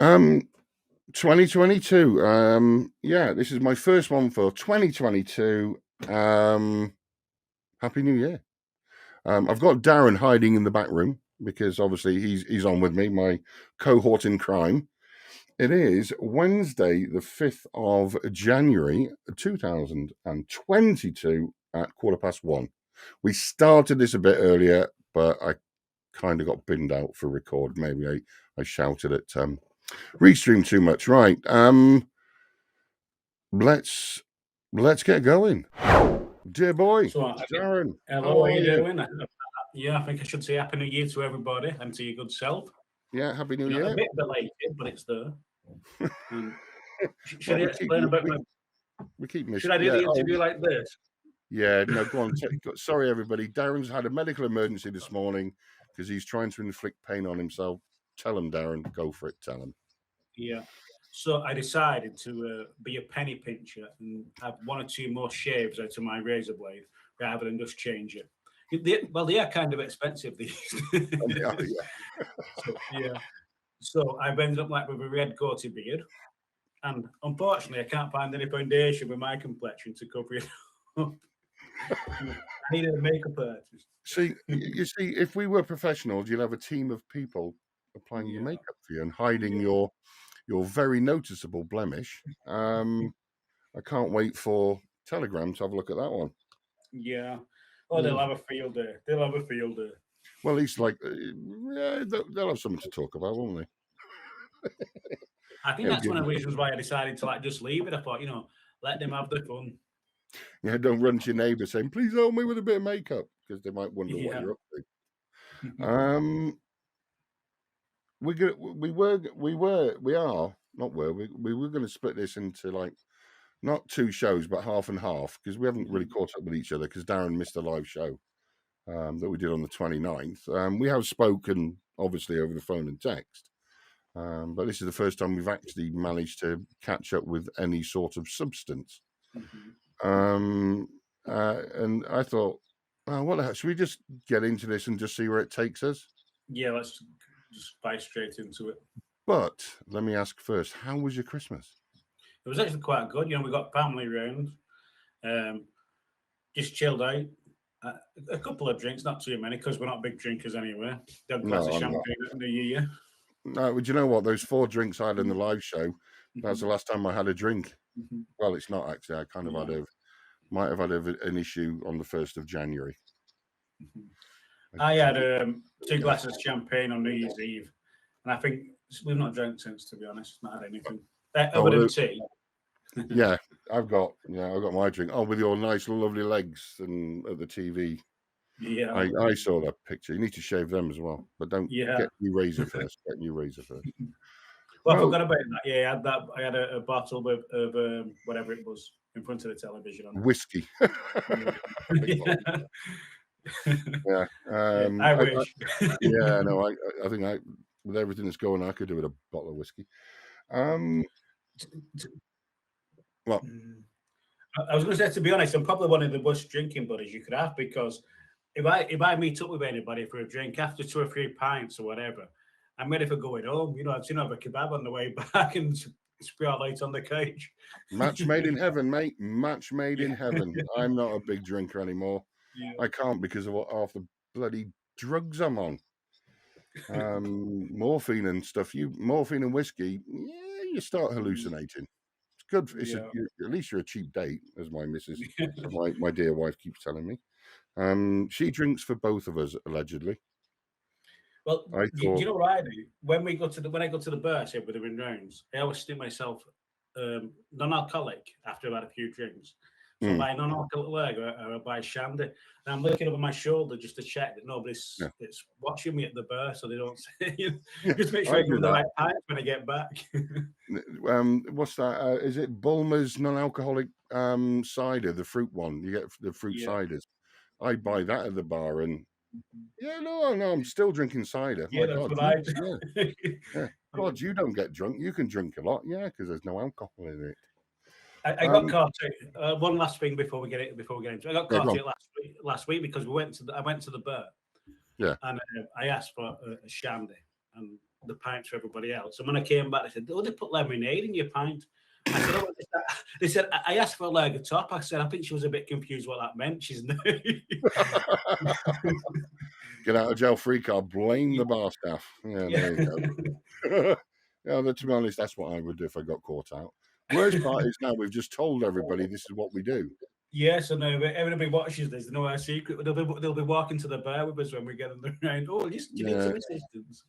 2022. Yeah, this is my first one for 2022. Happy New Year. I've got Darren hiding in the back room because obviously he's on with me, my cohort in crime. It is Wednesday, the 5th of January, 2022 at 1:15. We started this a bit earlier, but I kind of got binned out for record. Maybe I shouted at Restream too much. Right. Let's get going. Dear boy, Darren. Hello, how are you doing? Yeah, I think I should say Happy New Year to everybody and to your good self. Yeah, Happy New Year. A bit belated, but it's there. Should I explain about my... We keep missing. Should I do the interview like this? Yeah, no, go on. Sorry, everybody. Darren's had a medical emergency this morning because he's trying to inflict pain on himself. Tell him, Darren. Go for it. Tell him. Yeah. So I decided to be a penny pincher and have one or two more shaves out of my razor blade rather than just change it. They are kind of expensive, these. Yeah. So I've ended up like with a red goatee beard. And unfortunately, I can't find any foundation with my complexion to cover it up. I needed a makeup artist. You see, if we were professionals, you'd have a team of people applying your makeup for you and hiding your very noticeable blemish. I can't wait for Telegram to have a look at that one. Yeah. Oh, they'll have a field day. Well, at least they'll have something to talk about, won't they? I think that's one of the reasons why I decided to just leave it. I thought, let them have their fun. Yeah, don't run to your neighbour saying, "Please help me with a bit of makeup," because they might wonder what you're up to. We were going to split this into not two shows, but half and half, because we haven't really caught up with each other because Darren missed a live show that we did on the 29th. We have spoken, obviously, over the phone and text, but this is the first time we've actually managed to catch up with any sort of substance. And I thought, what the heck, should we just get into this and just see where it takes us? Yeah, let's just dive straight into it. But let me ask first, how was your Christmas? It was actually quite good. We got family round, just chilled out. A couple of drinks, not too many, because we're not big drinkers anyway. Don't glass of champagne at New Year. No, do you know what? Those 4 drinks I had in the live show, that's the last time I had a drink. Well, it's not actually. I kind of might have had an issue on the 1st of January. I had 2 glasses of champagne on New Year's Eve, and I think we've not drank since, to be honest. Not had anything. Other than tea. Yeah, I've got my drink. Oh, with your nice, lovely legs and at the TV. Yeah, I saw that picture. You need to shave them as well, but don't get your razor first. Get your razor first. Well, I forgot about that. Yeah, I had that. I had a bottle of whatever it was in front of the television. Whiskey. Yeah. I wish. I think with everything that's going on, I could do with a bottle of whiskey. Well, I was going to say, to be honest, I'm probably one of the worst drinking buddies you could have, because if I meet up with anybody for a drink after 2 or 3 pints or whatever, I'm ready for going home. I've seen have a kebab on the way back and sprawl out on the couch. Match made in heaven, mate. Match made in heaven. I'm not a big drinker anymore. Yeah. I can't because of half the bloody drugs I'm on. Morphine and stuff. Morphine and whiskey. Yeah, you start hallucinating. It's good. At least you're a cheap date, as my missus, my dear wife, keeps telling me. She drinks for both of us, allegedly. Well, do you know what I do? When I go to the bar, say with the rounds, I always stick myself non-alcoholic after I've had a few drinks. So I buy non-alcoholic lager or I buy shandy. And I'm looking over my shoulder just to check that nobody's watching me at the bar, so they don't say. Just make sure I do the right pint when I get back. What's that? Is it Bulmer's non-alcoholic cider, the fruit one? You get the fruit ciders. I buy that at the bar, and I'm still drinking cider. Yeah, that's what I do. God, you don't get drunk. You can drink a lot, because there's no alcohol in it. I got caught. One last thing before we get into it. I got caught last week because I went to the bar. Yeah. And I asked for a shandy, and the pints for everybody else. And when I came back, they said, "Oh, they put lemonade in your pint." I said, "Oh, they said I asked for a lager top." I said, "I think she was a bit confused what that meant. She's new." Get out of jail free card. Blame the bar staff. Yeah, there you go. Yeah, to be honest, that's what I would do if I got caught out. Worst part is now we've just told everybody this is what we do. Yes, I know. Everybody watches this. They know our secret. They'll be walking to the bar with us when we get them around. Oh, do you need some assistance?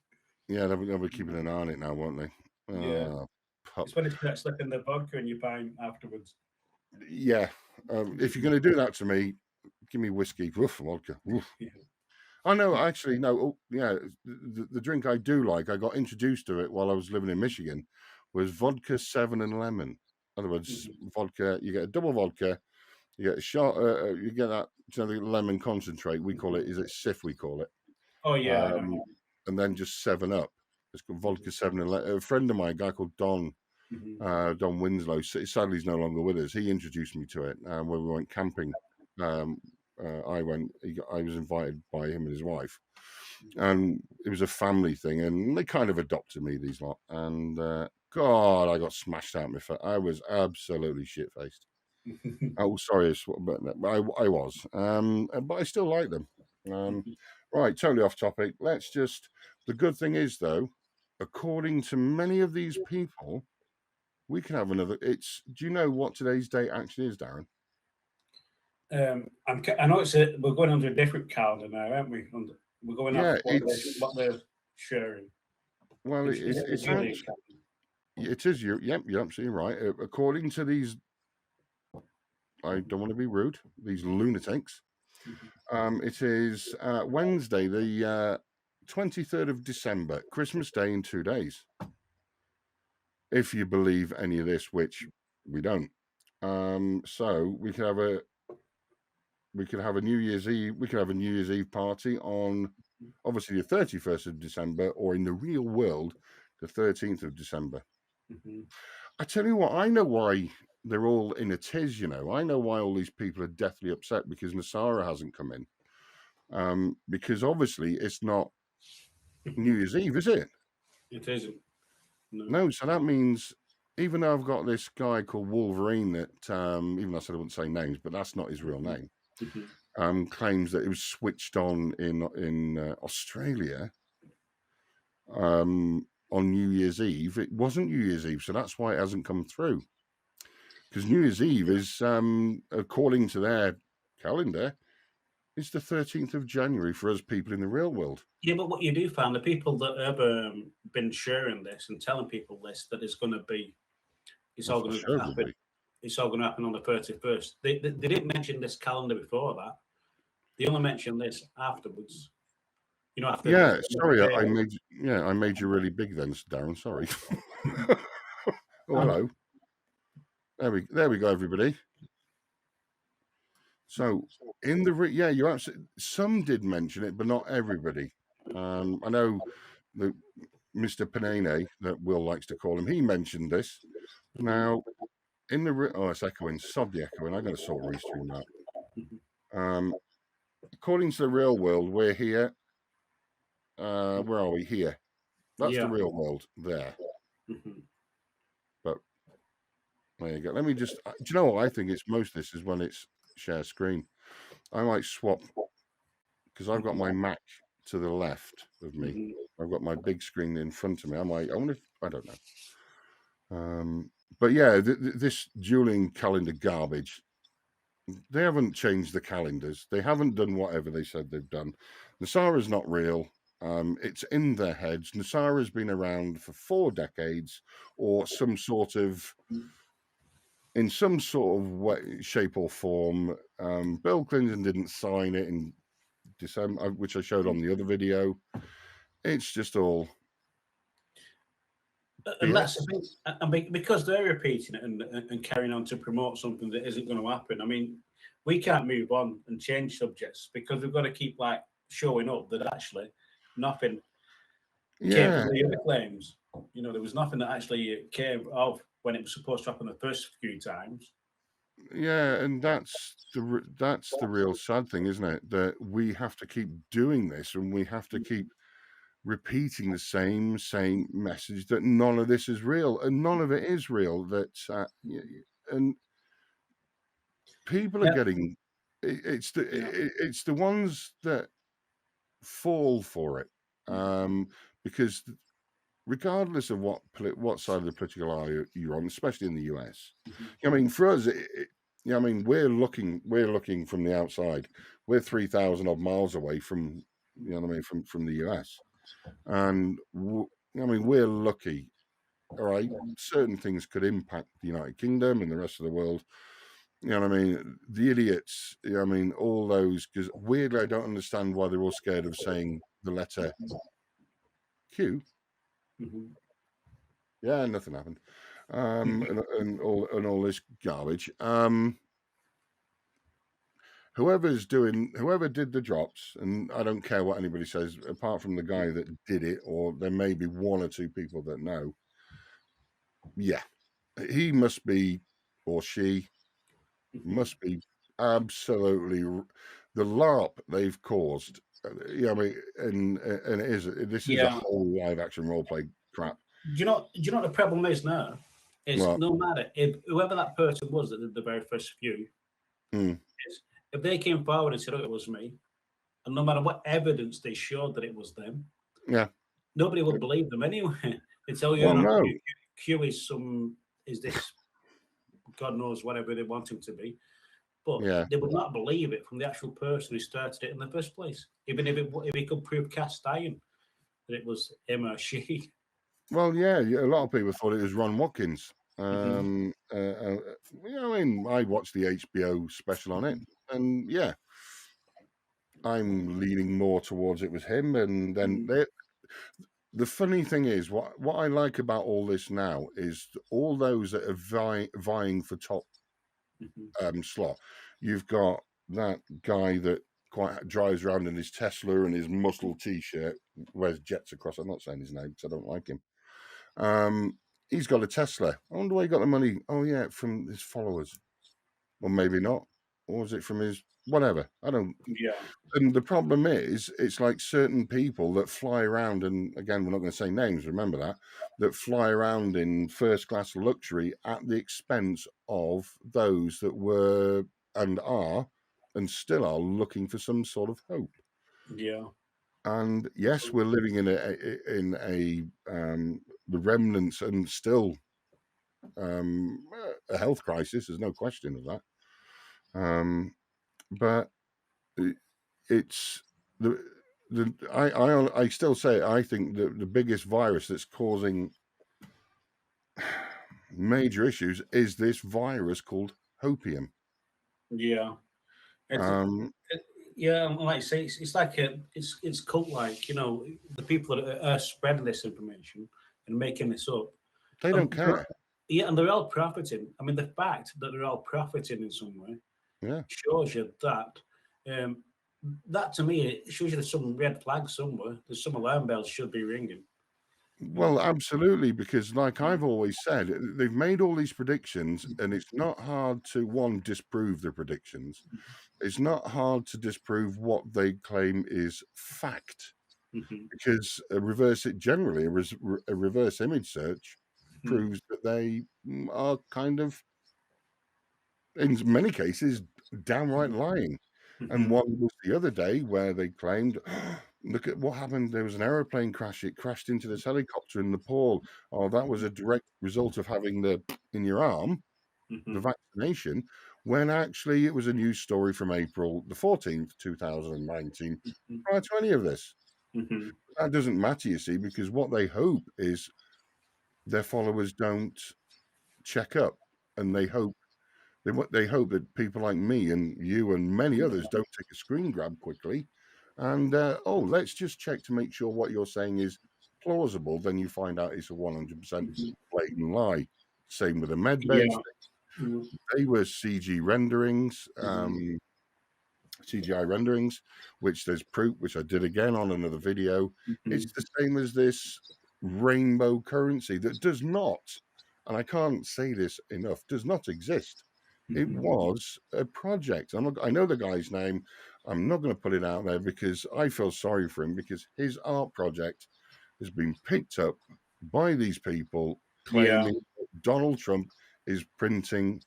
Yeah, they'll be keeping an eye on it now, won't they? Yeah. It's when it starts slipping the vodka in your pint afterwards. Yeah. If you're going to do that to me, give me whiskey. Woof, vodka. Woof. Yeah. I know, actually, no. Oh, yeah, the drink I do like, I got introduced to it while I was living in Michigan, was vodka 7 and lemon. In other words, vodka, you get a double vodka, you get a shot, you get that the lemon concentrate. We call it, is it Sif? We call it. Oh yeah. And then just 7 Up. It's called vodka 7 and lemon. A friend of mine, a guy called Don, Don Winslow. Sadly, he's no longer with us. He introduced me to it when we went camping. I was invited by him and his wife, and it was a family thing, and they kind of adopted me, these lot. And God, I got smashed out my face. I was absolutely shit-faced. Oh, sorry, but I was. But I still like them. Right, totally off topic. The good thing is, though, according to many of these people, we can have another. Do you know what today's date actually is, Darren? I know we're going under a different calendar now, aren't we? We're going off what they're sharing. Well, it is. You're absolutely right. According to these, I don't want to be rude, these lunatics. It is Wednesday, the 23rd of December, Christmas Day in 2 days. If you believe any of this, which we don't. So we could have a New Year's Eve. We could have a New Year's Eve party on, obviously, the 31st of December, or in the real world, the 13th of December. I tell you what, I know why they're all in a tiz. I know why all these people are deathly upset because NESARA hasn't come in. Because obviously it's not New Year's Eve, is it? It isn't. No, so that means, even though I've got this guy called Wolverine that, even though I said I wouldn't say names, but that's not his real name, claims that it was switched on in Australia on New Year's Eve. It wasn't New Year's Eve, so that's why it hasn't come through. Because New Year's Eve is, according to their calendar, it's the 13th of January for us people in the real world. Yeah, but what you do find, the people that have been sharing this and telling people this, that it's going to be, it's all going to happen. It's all going to happen on the 31st. They didn't mention this calendar before that. They only mentioned this afterwards. After. Sorry, I made you really big then, Darren. Sorry. Oh, hello. There we go, everybody. So in you're absolutely. Some did mention it, but not everybody. I know that Mr. Panene, that Will likes to call him, he mentioned this. Now, in the it's echoing. Sod the echoing. I'm going to sort of restream that. According to the real world, we're here. Where are we? Here. That's the real world there. But there you go. Let me just. Do you know what I think? It's most of this is when it's share screen. I might swap because I've got my Mac to the left of me. I've got my big screen in front of me. I wonder if I don't know. But yeah, this dueling calendar garbage. They haven't changed the calendars. They haven't done whatever they said they've done. NESARA's not real. It's in their heads. NESARA's been around for 4 decades, or in some sort of way, shape or form. Bill Clinton didn't sign it in December, which I showed on the other video. It's just all. And that's because they're repeating it and carrying on to promote something that isn't going to happen. I mean, we can't move on and change subjects because we've got to keep showing up that actually nothing came from the other claims. There was nothing that actually came of when it was supposed to happen the first few times. Yeah, and that's the real sad thing, isn't it? That we have to keep doing this, and we have to keep repeating the same message that none of this is real, and none of it is real. That and people are getting it's the ones that fall for it, because regardless of what side of the political aisle you're on, especially in the US, I mean, for us, I mean, we're looking from the outside. We're 3,000 odd miles away from, you know what I mean, from the US, and I mean, we're lucky. All right, certain things could impact the United Kingdom and the rest of the world. You know what I mean? The idiots, you know what I mean, all those, because weirdly, I don't understand why they're all scared of saying the letter Q. Yeah, nothing happened. And all this garbage. Whoever did the drops, and I don't care what anybody says, apart from the guy that did it, or there may be one or two people that know. Yeah, he must be, or she must be absolutely the LARP they've caused. Yeah, I mean, and this is a whole live action role play crap. Do you know what the problem is now? Is no matter whoever that person was that did the very first few, if they came forward and said, "Oh, it was me," and no matter what evidence they showed that it was them, nobody would believe them anyway. It's Q is this God knows whatever they want him to be, but they would not believe it from the actual person who started it in the first place, even if he could prove cast iron that it was him or she. Well, yeah, a lot of people thought it was Ron Watkins. You know, I mean, I watched the HBO special on it, and yeah, I'm leaning more towards it was him. And then the funny thing is, what I like about all this now is all those that are vying for top slot. You've got that guy that quite drives around in his Tesla and his muscle T-shirt, wears jets across. I'm not saying his name because I don't like him. He's got a Tesla. I wonder where he got the money. Oh yeah, from his followers, or maybe not, or was it from his whatever? I don't. Yeah. And the problem is, it's like certain people that fly around, and again, we're not going to say names. Remember that fly around in first class luxury at the expense of those that were and are and still are looking for some sort of hope. Yeah. And yes, we're living in the remnants and still a health crisis. There's no question of that. But it's I still say I think the biggest virus that's causing major issues is this virus called hopium. Yeah. Like I say, it's like it's cult like, you know, the people that are spreading this information and making this up. They don't care. Yeah, and they're all profiting. I mean, the fact that they're all profiting in some way shows you that. That to me, it shows you there's some red flags somewhere. There's some alarm bells should be ringing. Well, absolutely, because like I've always said, they've made all these predictions, and it's not hard to disprove the predictions. It's not hard to disprove what they claim is fact, because a reverse image search proves that they are kind of, in many cases, downright lying. And one was the other day where they claimed, look at what happened. There was an aeroplane crash. It crashed into this helicopter in Nepal. Oh, that was a direct result of having in your arm, the vaccination, when actually it was a news story from April the 14th, 2019, prior to any of this. That doesn't matter, you see, because what they hope is their followers don't check up, and they hope that people like me and you and many others don't take a screen grab quickly and let's just check to make sure what you're saying is plausible. Then you find out it's a 100% blatant lie. Same with the med beds. They were CGI renderings, which there's proof, which I did again on another video. It's the same as this rainbow currency that does not, and I can't say this enough, does not exist. It was a project. I know the guy's name. I'm not going to put it out there because I feel sorry for him, because his art project has been picked up by these people claiming Donald Trump is printing.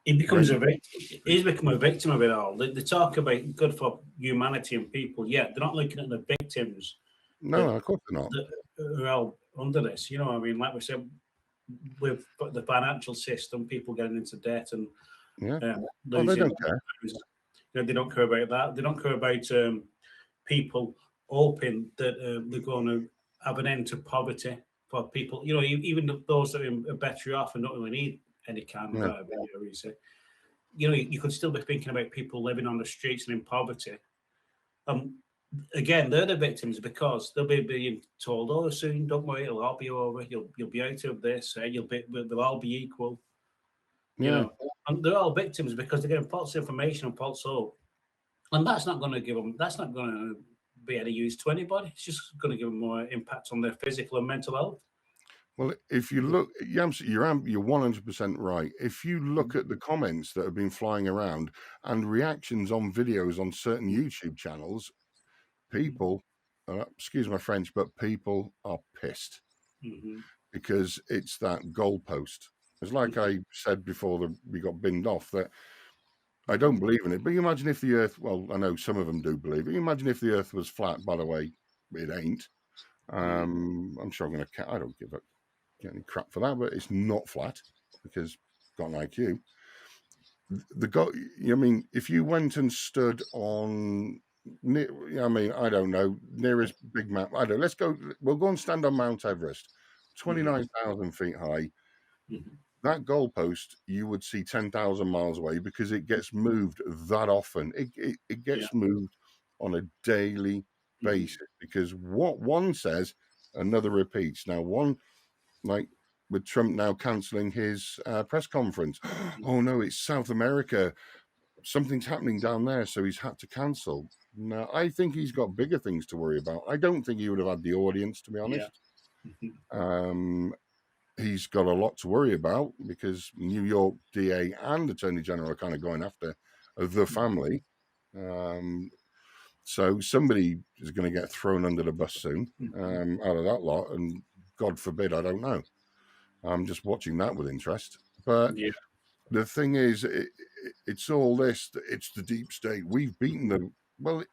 He becomes a victim. He's become a victim of it all. They talk about good for humanity and people, yet they're not looking at the victims. No, of course they're not. That are all under this. You know, I mean, like we said, with the financial system, people getting into debt and they don't care. You know, they don't care about that. They don't care about people hoping that they're going to have an end to poverty for people. You know, even those that are better off and don't really need any kind of reason. You know, you could still be thinking about people living on the streets and in poverty. Again, they're the victims because they'll be being told, "Oh, soon, don't worry, it'll all be over. You'll be out of this. They'll all be equal." You know, and they're all victims because they're getting false information and false hope, and that's not going to give them. That's not going to be any use to anybody. It's just going to give them more impact on their physical and mental health. Well, if you look, you're 100% right. If you look at the comments that have been flying around and reactions on videos on certain YouTube channels, people, excuse my French, but people are pissed because it's that goalpost. It's like I said before we got binned off, that I don't believe in it. But you imagine if the Earth, well, I know some of them do believe it. You imagine if the Earth was flat. By the way, it ain't. I'm sure I'm going to. I don't give a get any crap for that, but it's not flat because it's got an IQ. I mean, if you went and stood on, I mean, I don't know, nearest big map. I don't. We'll go and stand on Mount Everest, 29,000 feet high. That goalpost you would see 10,000 miles away because it gets moved that often. It gets moved on a daily basis because what one says, another repeats. Now, one, like with Trump now cancelling his press conference. Oh, no, it's South America. Something's happening down there, so he's had to cancel. No, I think he's got bigger things to worry about. I don't think he would have had the audience, to be honest. He's got a lot to worry about because New York DA and Attorney General are kind of going after the family. So somebody is going to get thrown under the bus soon out of that lot. And God forbid, I don't know. I'm just watching that with interest. But the thing is, it's all this. It's the deep state. We've beaten them. Well,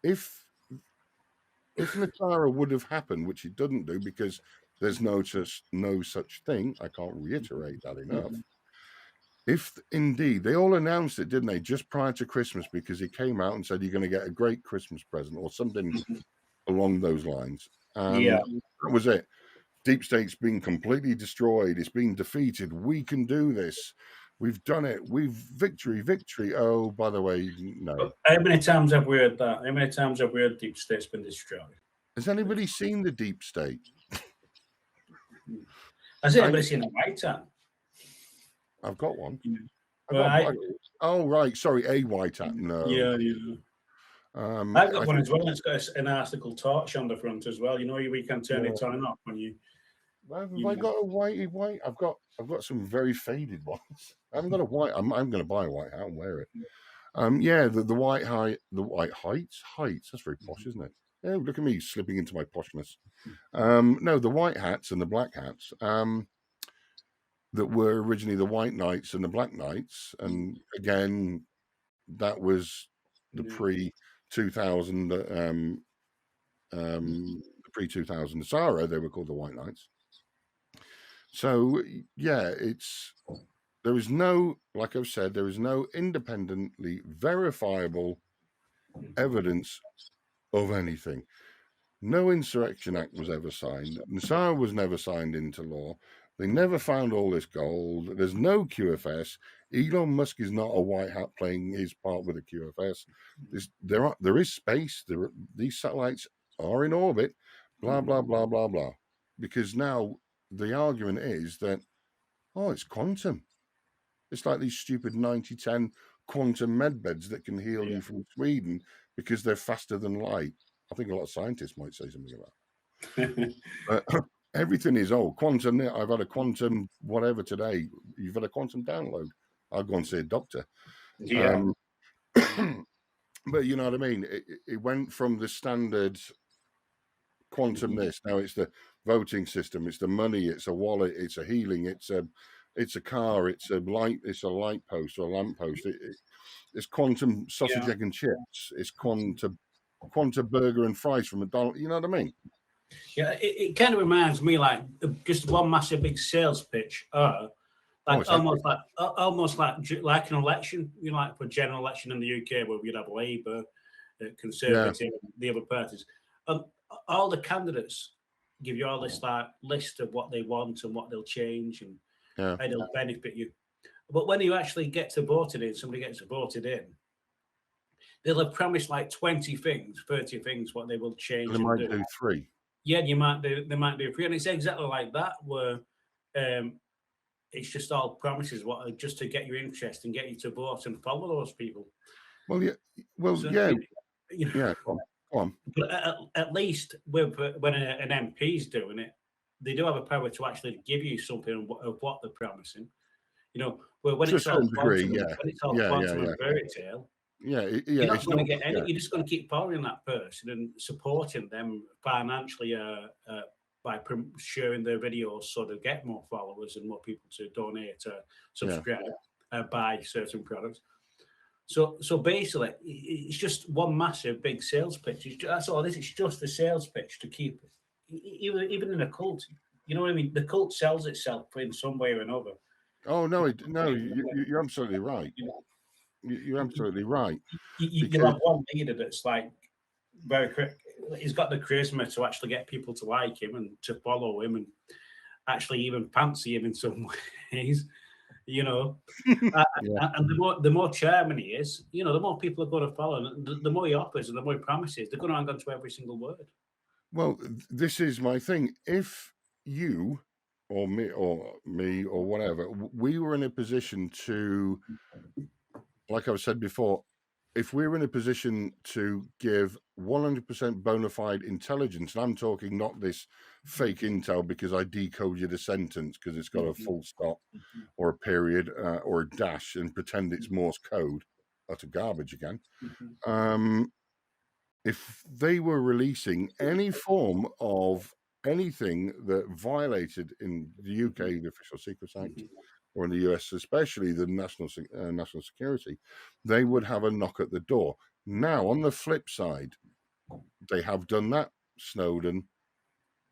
if NESARA would have happened, which it doesn't do because there's no such thing. I can't reiterate that enough. If indeed, they all announced it, didn't they, just prior to Christmas, because he came out and said you're going to get a great Christmas present or something along those lines. That was it. Deep state's been completely destroyed. It's been defeated. We can do this. We've done it. Victory. Oh, by the way, no. But how many times have we heard that? How many times have we heard deep state's been destroyed? Has anybody seen the deep state? Has anybody seen a white hat? I've got one. Oh, right. Sorry, a white hat. No. I've got one as well. It's got an article torch on the front as well. You know, we can turn it on and off when you. Have I got a white? I've got some very faded ones. I haven't got a white. I'm going to buy a white hat and wear it. The white heights. That's very posh, isn't it? Oh, look at me slipping into my poshness. No, the white hats and the black hats that were originally the white knights and the black knights, and again, that was the pre-2000 pre-2000 NESARA. They were called the White Knights. So there is no, like I've said, there is no independently verifiable evidence of anything. No Insurrection Act was ever signed. NESARA was never signed into law. They never found all this gold. There's no QFS. Elon Musk is not a white hat playing his part with the QFS. There is space. These satellites are in orbit. Blah blah blah blah blah. Because now the argument is that it's quantum. It's like these stupid 9010 quantum medbeds that can heal you from Sweden because they're faster than light. I think a lot of scientists might say something about that. Everything is quantum. I've had a quantum whatever today. You've had a quantum download. I'll go and see a doctor. But you know what I mean? It went from the standard quantum this, now it's the voting system, it's the money, it's a wallet, it's a healing, it's a car, it's a light post or a lamp post. It's quantum sausage, egg and chips. It's quantum burger and fries from McDonald's. You know what I mean? Yeah, it kind of reminds me like just one massive big sales pitch. Almost like an election, you know, like for general election in the UK where we'd have Labour, Conservative, the other parties. All the candidates give you all this like list of what they want and what they'll change and how they'll benefit you. But when you actually get to voted in, somebody gets voted in, they'll have promised like 20 things, 30 things, what they will change. They might do 3. Yeah, they might do 3. And it's exactly like that, where it's just all promises, just to get your interest and get you to vote and follow those people. Well, yeah. Well, so, yeah. You know, yeah, go on. But at least when an MP's doing it, they do have a power to actually give you something of what they're promising. You know, when it's all quantum and fairy tale, you're not going to get any. You're just going to keep following that person and supporting them financially by sharing their videos, so they get more followers and more people to donate, subscribe, buy certain products. So basically, it's just one massive big sales pitch. That's all it is. It's just a sales pitch to keep it. Even in a cult, you know what I mean? The cult sells itself in some way or another. Oh no, you're absolutely right. You're absolutely right. You have one leader that's like very quick. He's got the charisma to actually get people to like him and to follow him and actually even fancy him in some ways. You know, and the more chairman he is, you know, the more people are going to follow. And the more he offers and the more he promises, they're going to hang on to every single word. Well, this is my thing. If you or me or whatever, we were in a position to, like I've said before, if we're in a position to give 100% bona fide intelligence, and I'm talking not this fake intel because I decoded a sentence because it's got a full stop or a period or a dash and pretend it's Morse code, utter garbage again. If they were releasing any form of anything that violated in the UK, the Official Secrets Act, or in the US, especially the national security, they would have a knock at the door. Now, on the flip side, they have done that. Snowden,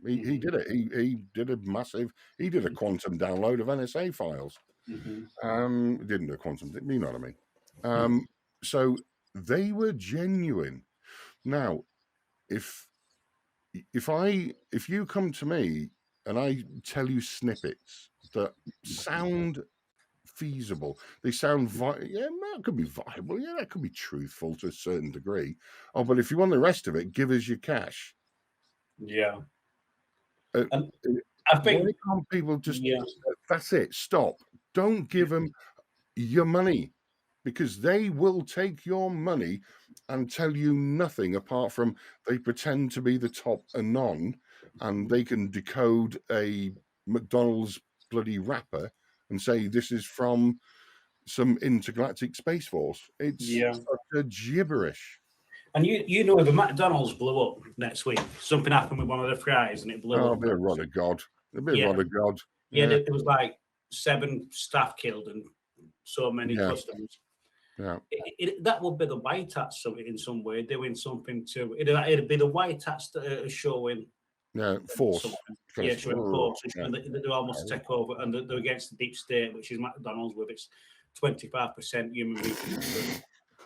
he did it. He did a quantum download of NSA files. Didn't do a quantum, you know what I mean? So they were genuine. Now, if you come to me and I tell you snippets that sound feasible, they sound that could be viable, that could be truthful to a certain degree. Oh, but if you want the rest of it, give us your cash. I think people just that's it, stop. Don't give them your money, because they will take your money and tell you nothing apart from they pretend to be the top anon and they can decode a McDonald's bloody wrapper and say this is from some intergalactic space force. It's such a gibberish. And you know, if a McDonald's blew up next week, something happened with one of the fries and it blew up. Oh, a bit of rod of God. A bit of rod of God. Yeah, there was like 7 staff killed and so many customers. Yeah, that would be the white hats in some way doing something to it. It'd be the white hats that are showing force. Showing force. They almost take over, and they're against the deep state, which is McDonald's with its 25% human resources.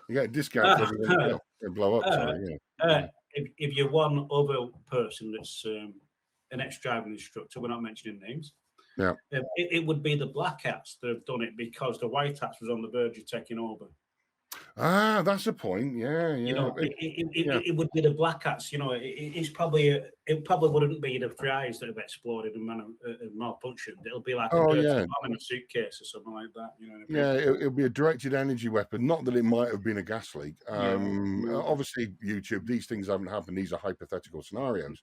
You get a discount for everything else. They blow up. If you're one other person that's an ex-driving instructor, we're not mentioning names. Yeah, it would be the black hats that have done it because the white hats was on the verge of taking over. Ah, that's a point. Yeah. You know, it would be the black hats. You know, it probably wouldn't be the fries that have exploded and malfunctioned. It'll be like a bomb in a suitcase or something like that. You know. Yeah, it'll be a directed energy weapon. Not that it might have been a gas leak. Obviously, YouTube, these things haven't happened. These are hypothetical scenarios.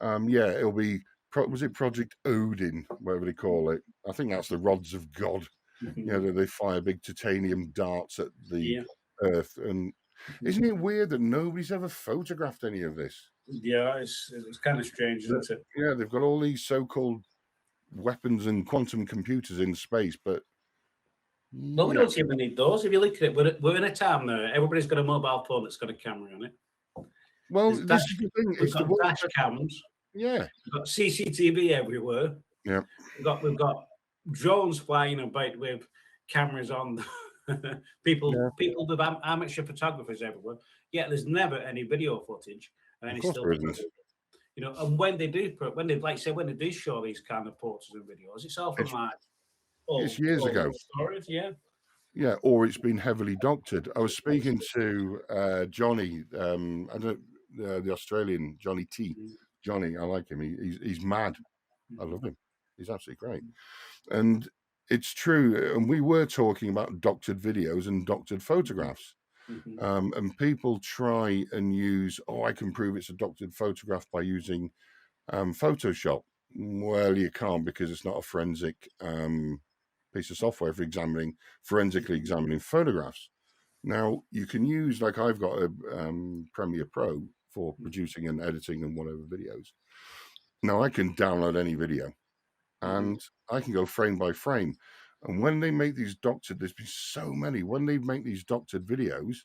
It'll be. Was it Project Odin, whatever they call it? I think that's the rods of God. They fire big titanium darts at the Earth, and Isn't it weird that nobody's ever photographed any of this? Yeah, it's kind of strange, isn't it? Yeah, they've got all these so-called weapons and quantum computers in space, but no, we don't even need those. If you look at it, we're in a time now. Everybody's got a mobile phone that's got a camera on it. Well, this is the thing. We've got dash cams. Yeah. We've got CCTV everywhere. Yeah. We've got drones flying about with cameras on. people with amateur photographers everywhere. Yeah, there's never any video footage. Of course there isn't. You know, and when they do show these kind of portraits and videos, it's all from it's years ago. Stories, yeah. Yeah, or it's been heavily doctored. I was speaking to Johnny, the Australian Johnny T. Johnny, I like him. He's mad. I love him. He's absolutely great. And it's true. And we were talking about doctored videos and doctored photographs. And people try and use, I can prove it's a doctored photograph by using Photoshop. Well, you can't, because it's not a forensic piece of software for forensically examining photographs. Now, you can use, like I've got a Premiere Pro for producing and editing and whatever videos. Now, I can download any video and I can go frame by frame. And when they make these doctored, there's been so many, when they make these doctored videos,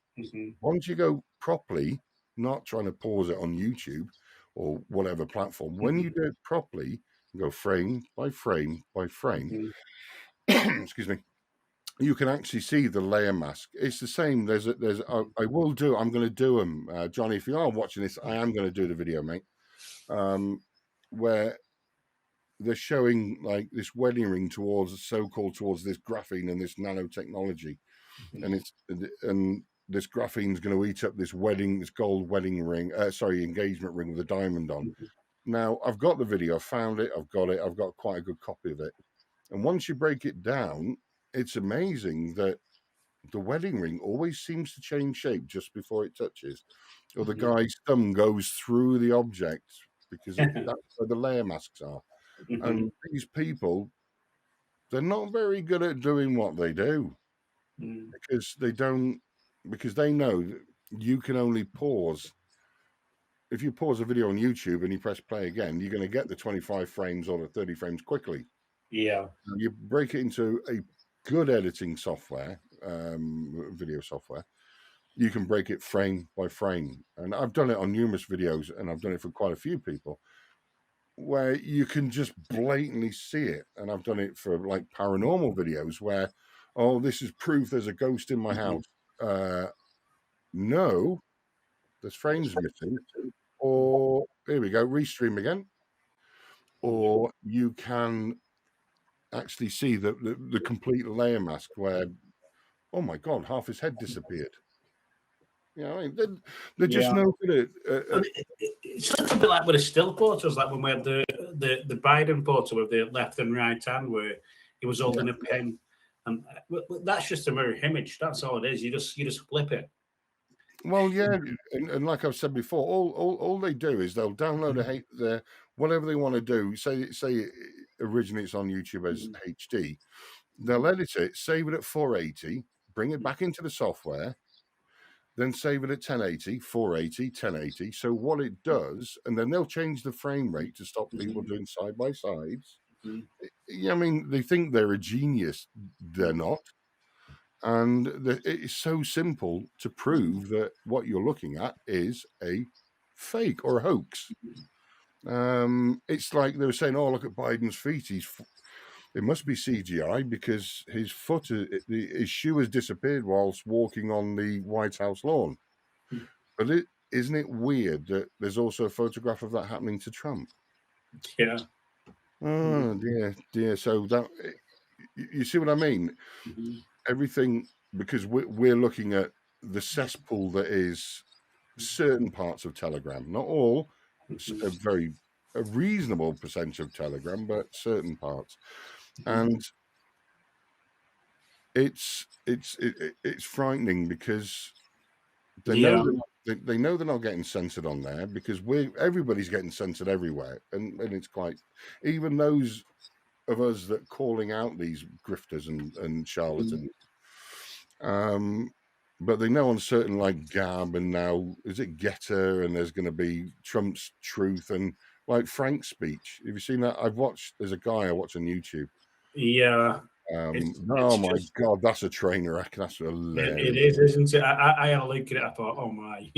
once you go properly, not trying to pause it on YouTube or whatever platform, when you do it properly, you go frame by frame by frame, excuse me, you can actually see the layer mask. It's the same. I'm going to do them. Johnny, if you are watching this, I am going to do the video, mate, where they're showing like this wedding ring towards this graphene and this nanotechnology, and this graphene is going to eat up this gold wedding ring, engagement ring with a diamond on. Now, I've got the video, I found it, I've got quite a good copy of it. And once you break it down, it's amazing that the wedding ring always seems to change shape just before it touches, or the guy's thumb goes through the object, because that's where the layer masks are. And these people, they're not very good at doing what they do, because they know that you can only pause. If you pause a video on YouTube and you press play again, you're going to get the 25 frames or the 30 frames quickly. Yeah. You break it into a good editing software, video software, you can break it frame by frame. And I've done it on numerous videos, and I've done it for quite a few people, where you can just blatantly see it. And I've done it for like paranormal videos where, this is proof there's a ghost in my house. No, there's frames missing. Or here we go, restream again. Or you can actually see the complete layer mask where, oh my God, half his head disappeared. You know, I mean, they're just no good at. It's a little bit like with the still photos, like when we had the Biden photo with the left and right hand, where he was holding a pen, and that's just a mirror image. That's all it is. You just flip it. Well, yeah, and like I've said before, all they do is they'll download whatever they want to do. Say it originates on YouTube as HD. They'll edit it, save it at 480, bring it back into the software, then save it at 1080, 480, 1080. So what it does, and then they'll change the frame rate to stop people doing side by sides. I mean, they think they're a genius. They're not. And it's so simple to prove that what you're looking at is a fake or a hoax. It's like they were saying, look at Biden's feet. It must be CGI because his his shoe has disappeared whilst walking on the White House lawn. But isn't it weird that there's also a photograph of that happening to Trump? Yeah. Oh, dear. So that, you see what I mean? Everything, because we're looking at the cesspool that is certain parts of Telegram, not all, a reasonable percentage of Telegram, but certain parts, and it's frightening because they know they're not getting censored on there, because everybody's getting censored everywhere, and it's quite, even those of us that calling out these grifters and charlatans, but they know on certain like Gab and now is it Getter, and there's going to be Trump's Truth and like Frank's speech. Have you seen that? There's a guy I watch on YouTube. Yeah. Oh my God, that's a train wreck. That's hilarious. It is, isn't it? I had a look at it. I thought, oh my,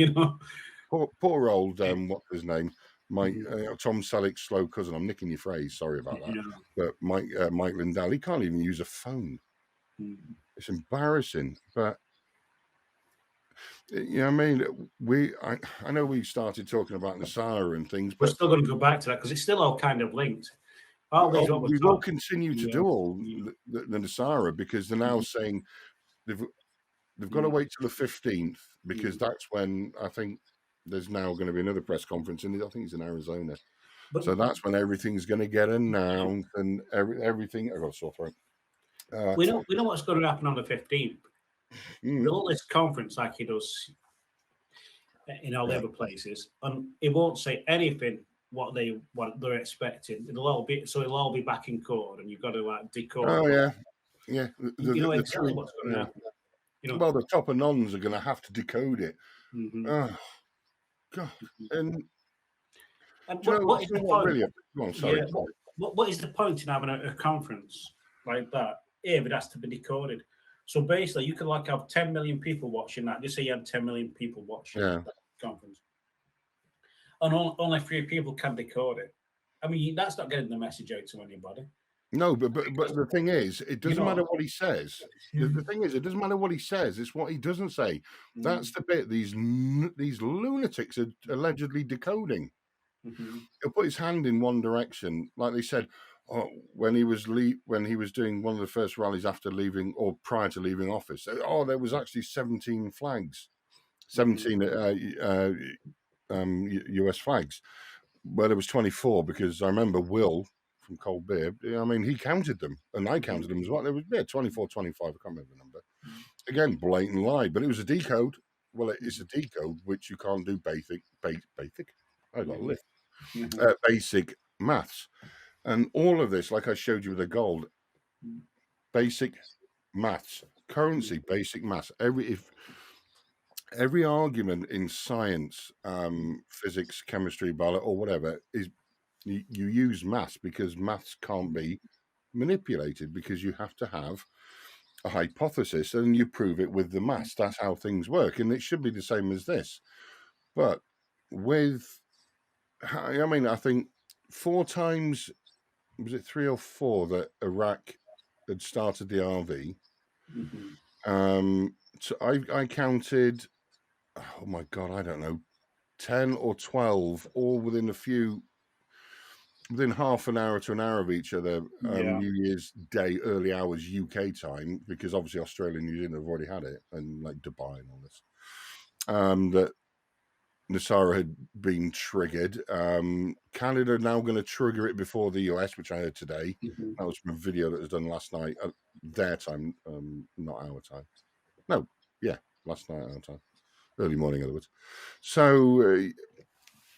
Poor old what's his name, Tom Selleck's slow cousin. I'm nicking your phrase. Sorry about that. Yeah. But Mike Lindell, he can't even use a phone. It's embarrassing. But I mean, I know we started talking about NESARA and things, but we're still going to go back to that because it's still all kind of linked. We will continue to do all the NESARA because they're now saying they've got to wait till the 15th because that's when I think there's now going to be another press conference, and I think it's in Arizona. So that's when everything's going to get announced and everything. I got a sore throat. We know what's going to happen on the 15th. All this conference like he does in all the other places, and he won't say anything what they're expecting. It'll all be back in court, and you've got to like decode. Oh yeah. You know exactly what's going to happen. Well, the top of nons are going to have to decode it. Oh God! And what is the point? Really, what is the point in having a conference like that if it has to be decoded? So basically, you could like have 10 million people watching that. Just say you had 10 million people watching that conference, and only 3 people can decode it. I mean, that's not getting the message out to anybody. No, but the thing is, it doesn't matter what he says. The thing is, it doesn't matter what he says. It's what he doesn't say. That's the bit these lunatics are allegedly decoding. He'll put his hand in one direction, like they said. When he was doing one of the first rallies after leaving or prior to leaving office, there was actually 17 flags, 17 US flags, but there was 24 because I remember Will from Cold Beer. I mean, he counted them, and I counted them as well. There was 24, 25. I can't remember the number. Again, blatant lie, but it was a decode. Well, it's a decode which you can't do basic. I got a lift. Basic maths. And all of this, like I showed you with the gold, basic maths, currency, basic maths. Every argument in science, physics, chemistry, biology, or whatever, is you use maths because maths can't be manipulated because you have to have a hypothesis and you prove it with the maths. That's how things work. And it should be the same as this. But I think 4 times... was it 3 or 4 that Iraq had started the RV? So I counted, oh my God, I don't know, 10 or 12, all within half an hour to an hour of each other. New Year's Day, early hours UK time, because obviously Australia and New Zealand have already had it, and like Dubai and all this. That NESARA had been triggered. Canada now going to trigger it before the US, which I heard today. That was from a video that was done last night, their time, not our time. No, last night our time, early morning, in other words. So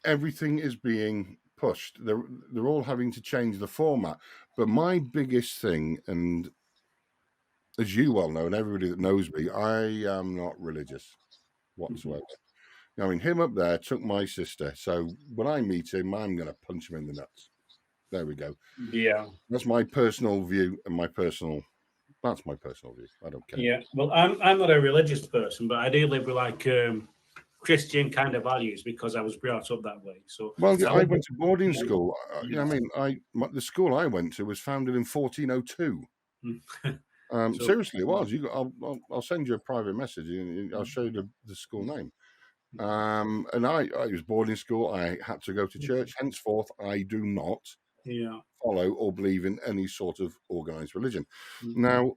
everything is being pushed. They're all having to change the format. But my biggest thing, and as you well know, and everybody that knows me, I am not religious whatsoever. I mean, him up there took my sister. So when I meet him, I'm going to punch him in the nuts. There we go. Yeah. That's my personal view and that's my personal view. I don't care. Yeah. Well, I'm not a religious person, but I do live with like Christian kind of values because I was brought up that way. So, I went to boarding school. The school I went to was founded in 1402. Seriously, it was. I'll send you a private message and I'll show you the school name. And I was boarding school. I had to go to church. Henceforth, I do not follow or believe in any sort of organized religion. Now,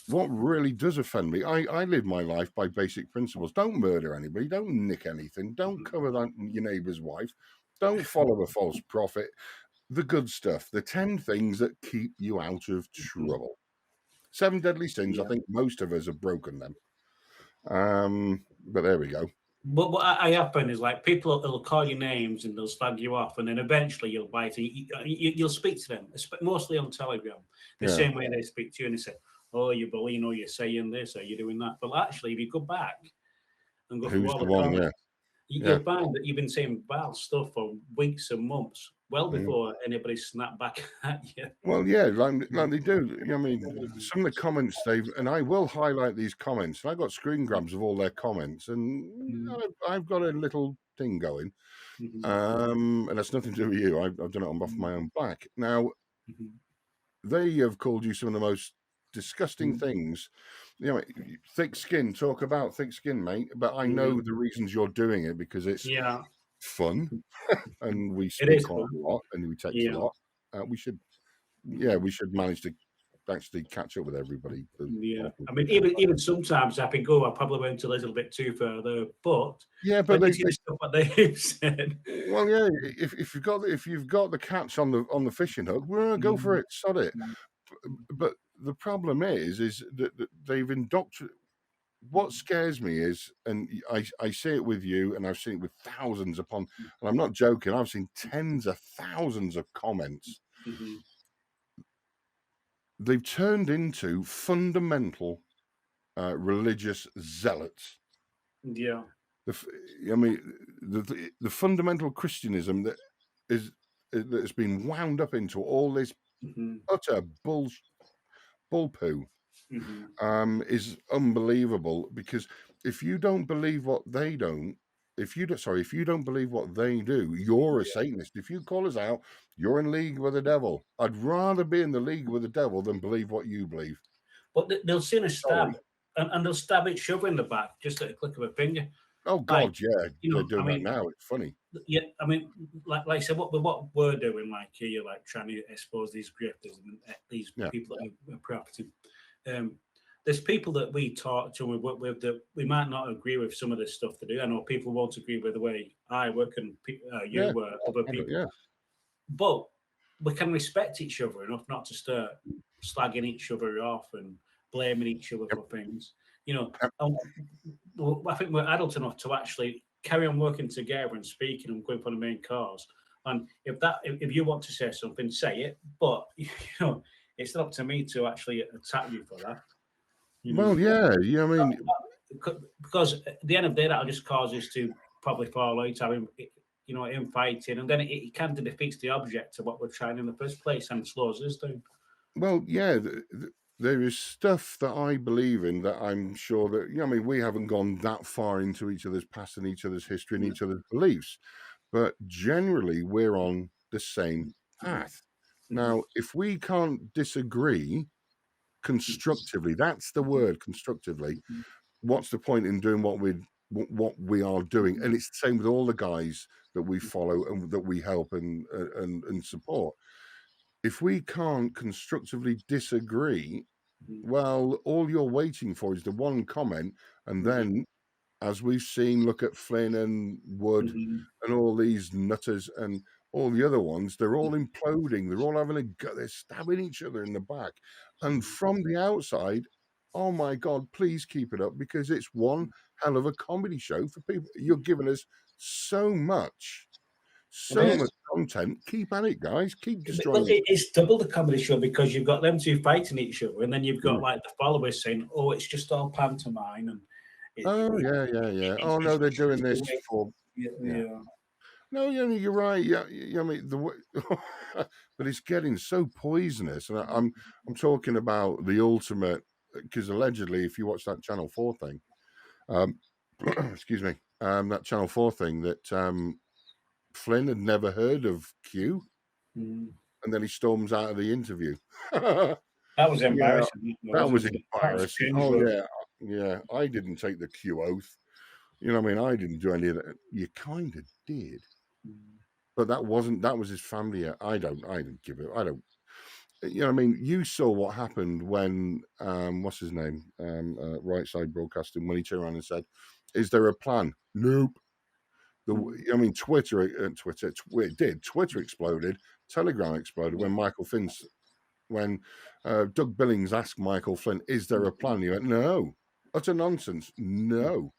what really does offend me, I live my life by basic principles. Don't murder anybody. Don't nick anything. Don't cover your neighbor's wife. Don't follow a false prophet. The good stuff. The 10 things that keep you out of trouble. 7 deadly sins. I think most of us have broken them. But there we go. But what I happen is like people will call you names and they'll slag you off, and then eventually you'll bite and you'll speak to them, mostly on Telegram, the same way they speak to you, and they say, oh, you're bullying, or you're saying this, or you're doing that. But actually, if you go back and go through Who's all the the one? comments, Yeah. you'll find that you've been saying bad stuff for weeks and months, well before anybody snapped back at you. Well, yeah, like they do. I mean, some of the comments and I will highlight these comments. And I got screen grabs of all their comments, and I've got a little thing going. And that's nothing to do with you. I've done it off my own back. Now, they have called you some of the most disgusting things. You know, thick skin. Talk about thick skin, mate. But I know the reasons you're doing it, because it's fun, and we speak on a lot, and we text a lot. We should manage to actually catch up with everybody. Yeah, I mean, even sometimes I think, I probably went a little bit too far there, but when you see the stuff that they've said. Well, yeah, if you've got the catch on the fishing hook, well, go for it, sod it. But the problem is that they've indoctrinated. What scares me is, and I see it with you, and I've seen it with thousands and I'm not joking, I've seen tens of thousands of comments. They've turned into fundamental religious zealots. Yeah. I mean, the fundamental Christianism that has been wound up into all this utter bull poo is unbelievable. Because if you don't believe what they don't, if you don't believe what they do, you're a Satanist. If you call us out, you're in league with the devil. I'd rather be in the league with the devil than believe what you believe. But they'll seen a stab, and they'll stab each other in the back just at a click of a finger. Oh God, yeah, they're doing that now. It's funny. Yeah, I mean, like I said, what we're doing, like here, like trying to expose these grifters and these people that are profiting. There's people that we talk to and we work with that we might not agree with some of this stuff to do. I know people won't agree with the way I work and you work, other people. Yeah. But we can respect each other enough not to start slagging each other off and blaming each other for things. You know, I think we're adult enough to actually carry on working together and speaking and going for the main cause. And if you want to say something, say it. But it's not up to me to actually attack you for that. Well, yeah, I mean, because at the end of the day, that'll just cause us to probably fall out, having infighting, and then it kind of defeats the object of what we're trying in the first place and slows us down. Well, yeah, there is stuff that I believe in that I'm sure that, I mean, we haven't gone that far into each other's past and each other's history and each other's beliefs, but generally we're on the same path. Now, if we can't disagree constructively, that's the word, constructively, what's the point in doing what we are doing? And it's the same with all the guys that we follow and that we help and support. If we can't constructively disagree, well, all you're waiting for is the one comment, and then, as we've seen, look at Flynn and Wood and all these nutters and all the other ones, they're all imploding. They're all having a go. They're stabbing each other in the back. And from the outside, oh my God, please keep it up, because it's one hell of a comedy show for people. You're giving us so much content. Keep at it, guys. Keep destroying it. It's double the comedy show, because you've got them two fighting each other, and then you've got like the followers saying, "Oh, it's just all pantomime." And yeah. Oh no, they're doing this for. No, you're right. Yeah, I mean but it's getting so poisonous, and I'm talking about the ultimate, because allegedly, if you watch that Channel 4 thing, excuse me, that Channel 4 thing that Flynn had never heard of Q, and then he storms out of the interview. That was embarrassing. That was embarrassing. Oh yeah. I didn't take the Q oath. You know what I mean? I didn't do any of that. You kind of did. But that was his family. I didn't give it. I don't. You know what I mean? You saw what happened when what's his name? Right Side Broadcasting, when he turned around and said, "Is there a plan?" Nope. I mean, Twitter exploded. Telegram exploded when Doug Billings asked Michael Flynn, "Is there a plan?" He went, "No." Utter nonsense. No.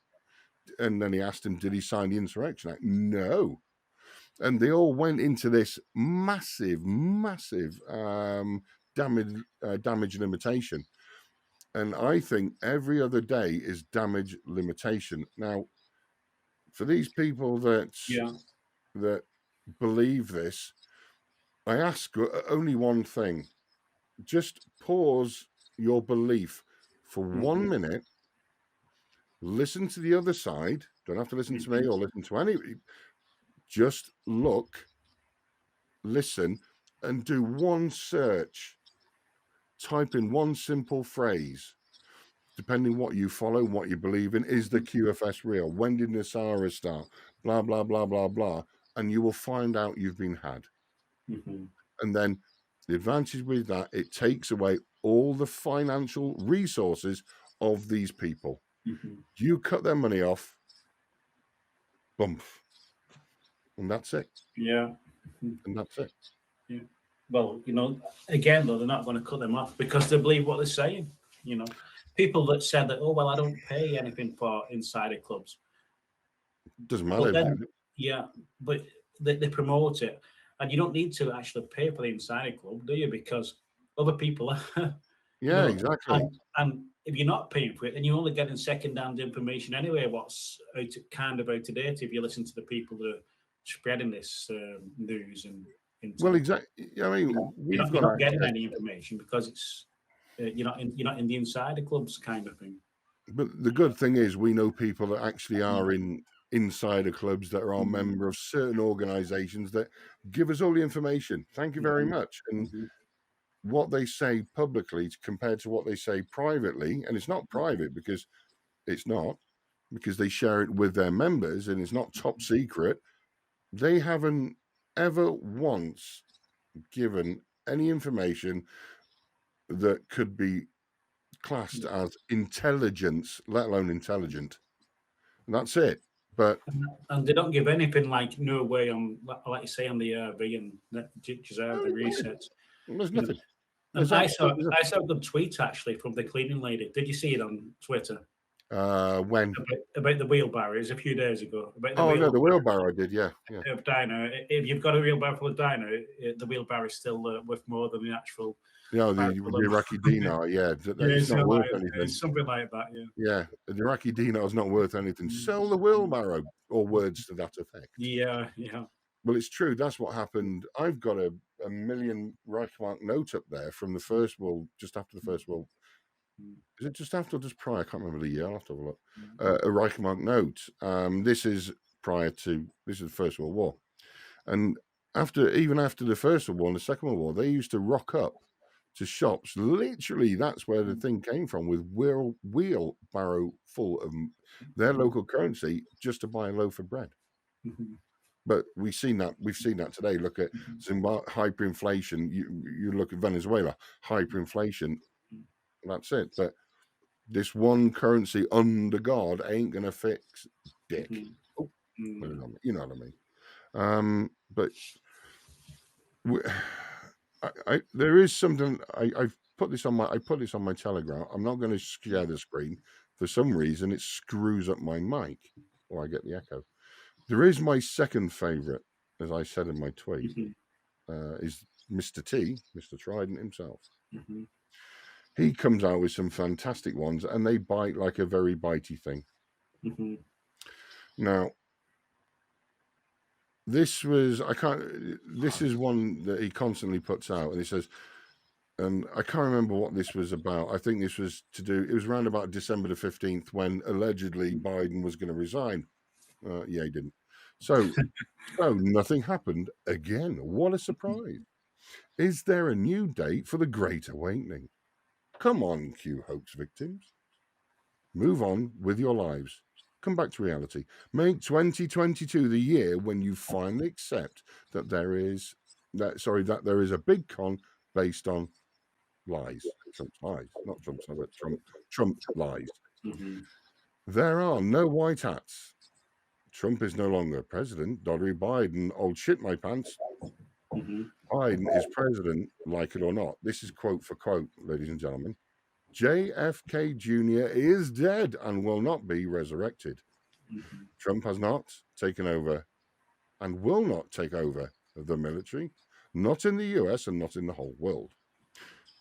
And then he asked him, "Did he sign the Insurrection Act?" No. And they all went into this massive damage limitation. And I think every other day is damage limitation. Now, for these people that believe this, I ask only one thing. Just pause your belief for 1 minute. Listen to the other side. Don't have to listen to me or listen to any. Just look, listen, and do one search. Type in one simple phrase, depending what you follow, what you believe in. Is the QFS real? When did NESARA start? Blah, blah, blah, blah, blah. And you will find out you've been had. And then the advantage with that, it takes away all the financial resources of these people. You cut their money off, bump. And that's it. Yeah. And that's it. Yeah. Well, again, though, they're not going to cut them off because they believe what they're saying. People that said that, oh, well, I don't pay anything for insider clubs. Doesn't matter. Then, but they promote it. And you don't need to actually pay for the insider club, do you? Because other people are. Yeah, exactly. And if you're not paying for it, then you're only getting second-hand information anyway, what's kind of out of date if you listen to the people that are spreading this news. Well, exactly. I mean, you're not getting any information because it's you're not in the insider clubs kind of thing. But the good thing is we know people that actually are in insider clubs that are member of certain organizations that give us all the information. Thank you very much. And what they say publicly compared to what they say privately, and it's not private because they share it with their members and it's not top secret. They haven't ever once given any information that could be classed as intelligence, let alone intelligent. And that's it. But they don't give anything like no way on, like you say, on the RV and the research. There's nothing. I saw a good tweet actually from the cleaning lady. Did you see it on Twitter? When about the wheelbarrow? It was a few days ago. No, the wheelbarrow I did, yeah. Of dino. If you've got a wheelbarrow full of dino, the wheelbarrow is still worth more than the actual. The Iraqi dinar, it's not worth anything. It's something like that, Yeah, the Iraqi dinar is not worth anything. Sell the wheelbarrow, or words to that effect. Yeah. Well, it's true. That's what happened. I've got a million Reichmark note up there from the First World, just after the First World. Is it just after or just prior? I can't remember the year. I'll have to have a look. A Reichmark note. This is the First World War. And even after the First World War and the Second World War, they used to rock up to shops. Literally, that's where the thing came from, with wheelbarrow full of their local currency just to buy a loaf of bread. But we've seen that today. Look at hyperinflation. You look at Venezuela, hyperinflation. That's it. But this one currency under God ain't gonna fix dick. You know what I mean. But there is something. I've put this on my Telegram. I'm not going to share the screen. For some reason, it screws up my mic, or I get the echo. There is my second favorite, as I said in my tweet, is Mr. T, Mr. Trident himself. He comes out with some fantastic ones, and they bite like a very bitey thing. Now, this is one that he constantly puts out, and he says, I can't remember what this was about. I think this was it was around about December the 15th when allegedly Biden was going to resign. He didn't. So nothing happened again. What a surprise. Is there a new date for the Great Awakening? Come on, Q hoax victims. Move on with your lives. Come back to reality. Make 2022 the year when you finally accept that there is a big con based on lies. Trump's lies, not Trump's, but Trump lies. There are no white hats. Trump is no longer president. Doddery Biden, old shit my pants. Biden is president, like it or not. This is quote for quote, ladies and gentlemen. JFK Jr. is dead and will not be resurrected. Trump has not taken over and will not take over the military, not in the US and not in the whole world.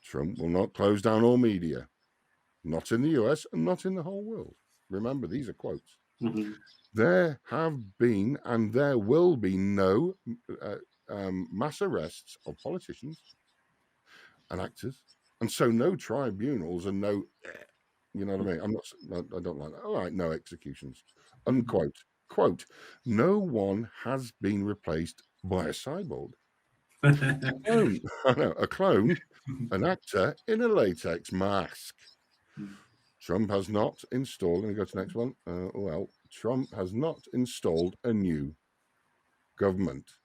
Trump will not close down all media. not in the US and not in the whole world. Remember, these are quotes. Mm-hmm. There have been and there will be no mass arrests of politicians and actors, and so no tribunals and no, you know what I mean? I don't like that. All right, no executions. Unquote. Quote, no one has been replaced by a cyborg. A clone, an actor in a latex mask. Trump has not installed, let me go to the next one. Trump has not installed a new government.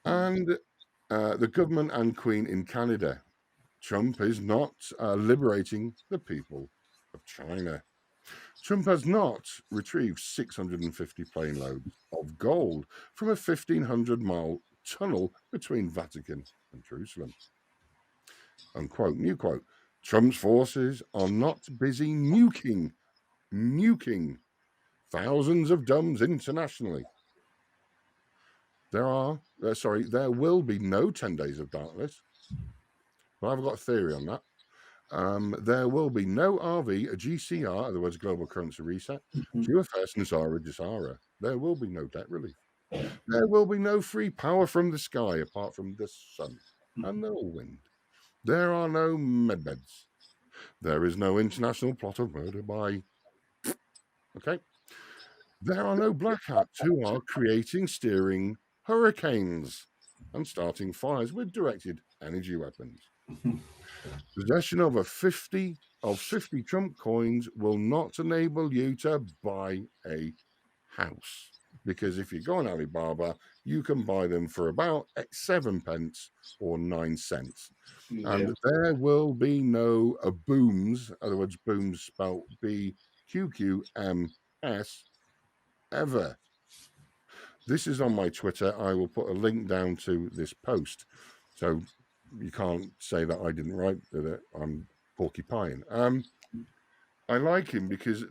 And the government and Queen in Canada. Trump is not liberating the people of China. Trump has not retrieved 650 plane loads of gold from a 1,500-mile tunnel between Vatican and Jerusalem. Unquote. New quote. Trump's forces are not busy nuking thousands of domes internationally. There will be no 10 days of darkness. But I've got a theory on that. There will be no RV, a GCR, in other words, global currency reset, GFS, NESARA. There will be no debt relief. There will be no free power from the sky apart from the sun and no wind. There are no medbeds. There is no international plot of murder by... Okay. There are no black hats who are creating, steering hurricanes and starting fires with directed energy weapons. Possession of 50 Trump coins will not enable you to buy a house, because if you go on Alibaba, you can buy them for about 7 pence or 9 cents. Yeah. And there will be no booms, in other words, booms spelled BQQMS, ever. This is on my Twitter. I will put a link down to this post, so you can't say that I didn't write that. I'm porcupine. I like him because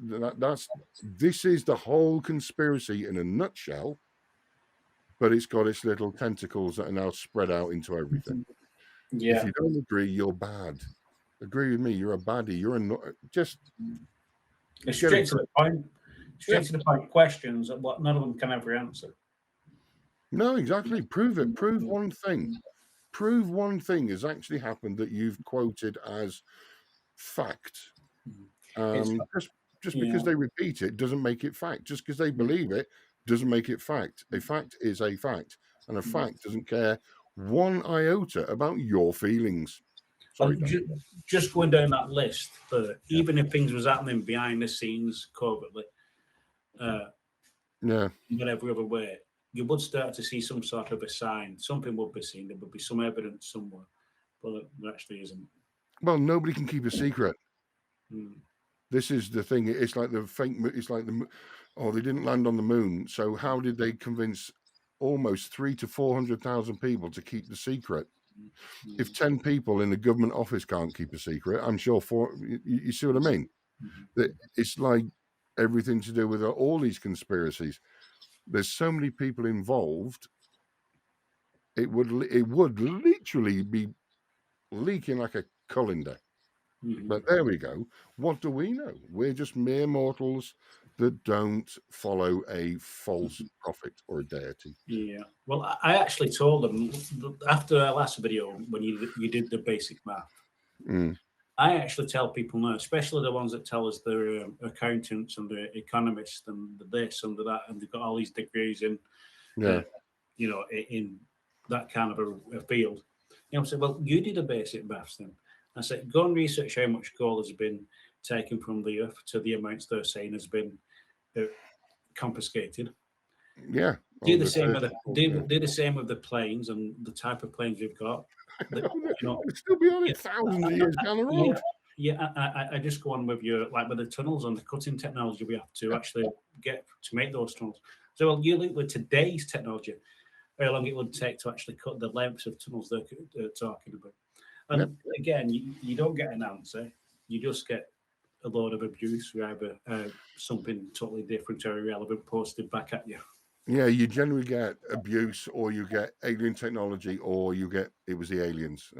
this is the whole conspiracy in a nutshell, but it's got its little tentacles that are now spread out into everything. Yeah. If you don't agree, you're bad. Agree with me, you're a baddie. You're just straight to the point. Straight to the point questions that what none of them can ever answer. No, exactly. Prove it. Prove one thing. Prove one thing has actually happened that you've quoted as fact. Just because they repeat it doesn't make it fact. Just because they believe it doesn't make it fact. A fact is a fact, and a fact doesn't care one iota about your feelings. Sorry, just going down that list, even if things was happening behind the scenes covertly, in every other way, you would start to see some sort of a sign. Something would be seen. There would be some evidence somewhere, but there actually isn't. Well, nobody can keep a secret. This is the thing. It's like the fake. It's like they didn't land on the moon. So how did they convince almost 300,000 to 400,000 people to keep the secret? If 10 people in the government office can't keep a secret, I'm sure you see what I mean? That it's like everything to do with all these conspiracies. There's so many people involved. It would literally be leaking like a colander. But there we go. What do we know? We're just mere mortals that don't follow a false prophet or a deity. Yeah. Well, I actually told them after our last video when you did the basic math. I actually tell people now, especially the ones that tell us they're accountants and they're economists and this and that, and they've got all these degrees in, in that kind of a field. I said, well, you did a basic maths then. I said, go and research how much gold has been taken from the earth to the amounts they're saying has been confiscated. Yeah. Do the same with the planes and the type of planes we've got. It'll still be only thousands of years down the road. I just go on with with the tunnels and the cutting technology we have to actually get to make those tunnels. So, well, you look with today's technology, how long it would take to actually cut the lengths of tunnels they're talking about. And again, you don't get an answer. You just get a load of abuse, either something totally different or irrelevant posted back at you. Yeah, you generally get abuse, or you get alien technology, or you get it was the aliens.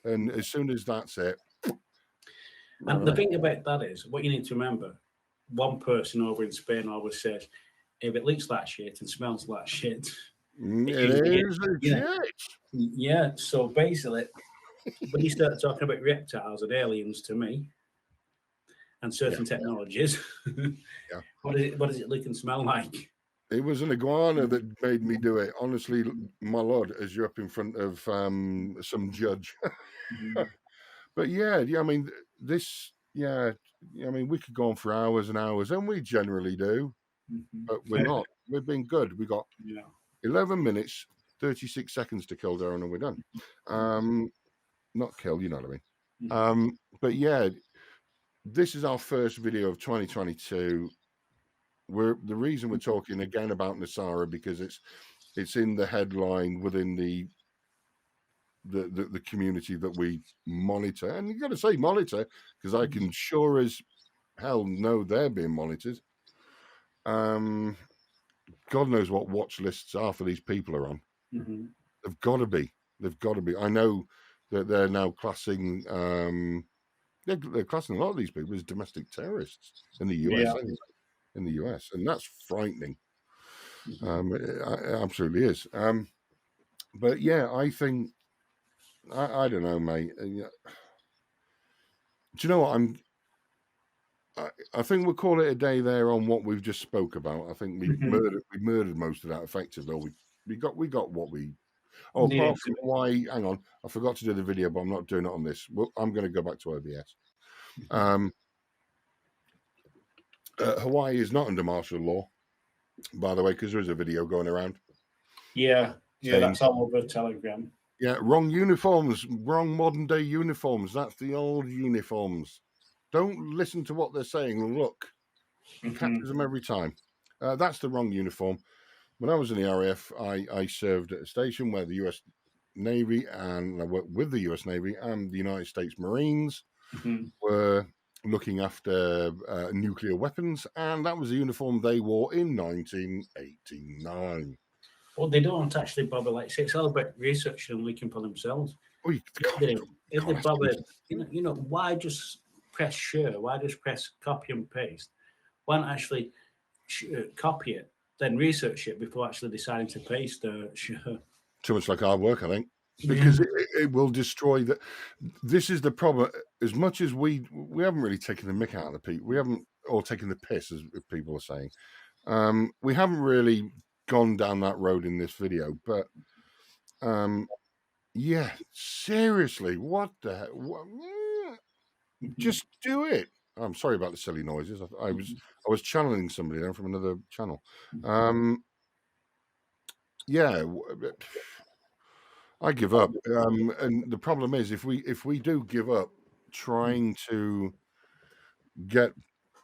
And as soon as that's it, And the thing about that is, what you need to remember, one person over in Spain always says, if it looks like shit and smells like shit, it is shit. Yeah, so basically, when you start talking about reptiles and aliens to me and certain technologies, what does it look and smell like? It was an iguana that made me do it. Honestly, my lord, as you're up in front of some judge. But yeah, I mean, this, I mean, we could go on for hours and hours, and we generally do, but we're not. We've been good. We got 11 minutes, 36 seconds to kill Darren, and we're done. Not kill, you know what I mean. But yeah, this is our first video of 2022. The reason we're talking again about NESARA because it's in the headline within the community that we monitor, and you got to say monitor because I can sure as hell know they're being monitored. God knows what watch lists are for these people are on. They've got to be. I know that they're now classing. They're classing a lot of these people as domestic terrorists in the US. Anyway, in the US, and that's frightening. It absolutely is. But yeah, I think. I don't know, mate. Do you know what? I think we'll call it a day there on what we've just spoke about. I think we murdered most of that effectively. We got what we. Oh, apart from Hawaii, hang on, I forgot to do the video, but I'm not doing it on this. Well, I'm going to go back to OBS. Hawaii is not under martial law, by the way, because there is a video going around. Yeah, that's all over Telegram. Yeah, wrong uniforms, wrong modern day uniforms. That's the old uniforms. Don't listen to what they're saying. Look, captures them every time. That's the wrong uniform. When I was in the RAF, I served at a station where the US Navy and I worked with the US Navy and the United States Marines were looking after nuclear weapons, and that was the uniform they wore in 1989. Well, they don't actually bother, like say, it's all about research and looking for themselves. If they bother, why just press share? Why just press copy and paste? Why not actually copy it, then research it before actually deciding to paste share? Too much like our work, I think, because it will destroy that. This is the problem. As much as we haven't really taken the mick out of the people, we haven't, or taken the piss, as people are saying. We haven't really gone down that road in this video, but yeah, seriously, what the heck? Just do it. I'm sorry about the silly noises. I was channeling somebody then from another channel. Yeah, I give up. And the problem is, if we do give up trying to get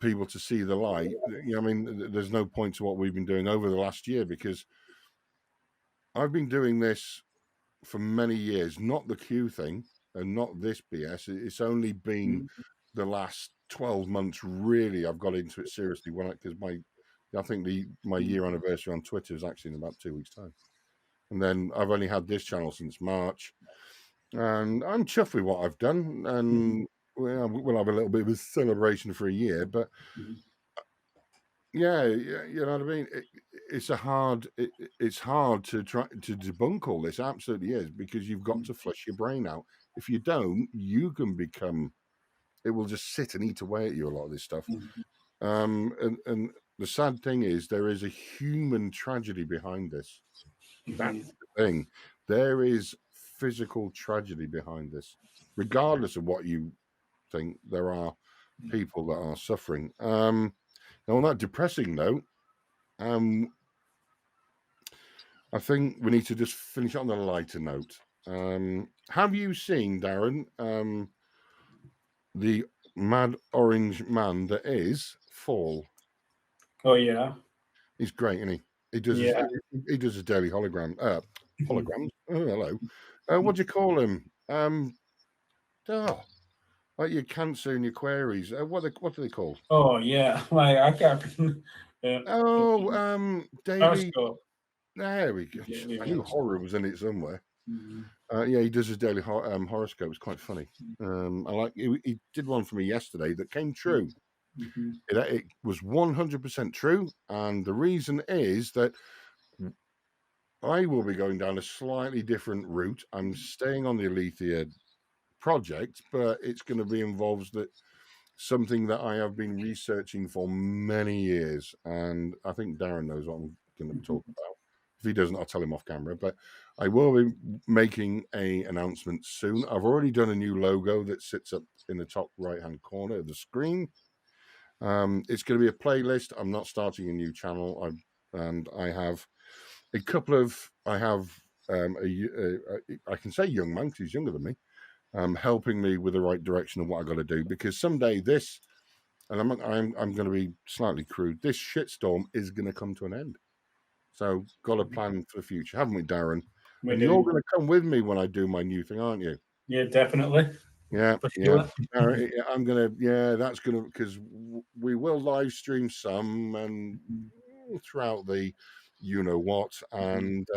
people to see the light, I mean, there's no point to what we've been doing over the last year, because I've been doing this for many years, not the Q thing and not this BS. It's only been the last 12 months really I've got into it seriously, because I think my year anniversary on Twitter is actually in about 2 weeks' time, and then I've only had this channel since March, and I'm chuffed with what I've done, and we'll have a little bit of a celebration for a year, but yeah, you know what I mean. It's hard to try to debunk all this. It absolutely is, because you've got to flush your brain out. If you don't, you can become. It will just sit and eat away at you, a lot of this stuff. And the sad thing is, there is a human tragedy behind this. That's the thing. There is physical tragedy behind this, regardless of what you think. There are people that are suffering. Now, on that depressing note, I think we need to just finish on a lighter note. Have you seen, Darren, the mad orange man that is Fall? Oh yeah, he's great, isn't he? He does his daily holograms. Oh, hello. What do you call him? Like your cancer and your queries. What are they called? Oh yeah, I can't. Davey. There we go. I knew horror was in it somewhere. Yeah, he does his daily horoscope. It's quite funny. I like. He did one for me yesterday that came true. It was 100% true, and the reason is that I will be going down a slightly different route. I'm staying on the Alethea project, but it's going to be involves that something that I have been researching for many years, and I think Darren knows what I'm going to talk about. If he doesn't, I'll tell him off camera. But I will be making an announcement soon. I've already done a new logo that sits up in the top right-hand corner of the screen. It's going to be a playlist. I'm not starting a new channel. I have a couple of. I have I can say young man because he's younger than me. Helping me with the right direction of what I got to do, because someday this, and I'm going to be slightly crude, this shitstorm is going to come to an end. So got a plan for the future, haven't we, Darren? You're going to come with me when I do my new thing, aren't you? Yeah, definitely. Yeah, yeah. I'm gonna. Yeah, that's gonna, because we will live stream some and throughout the, you know what, and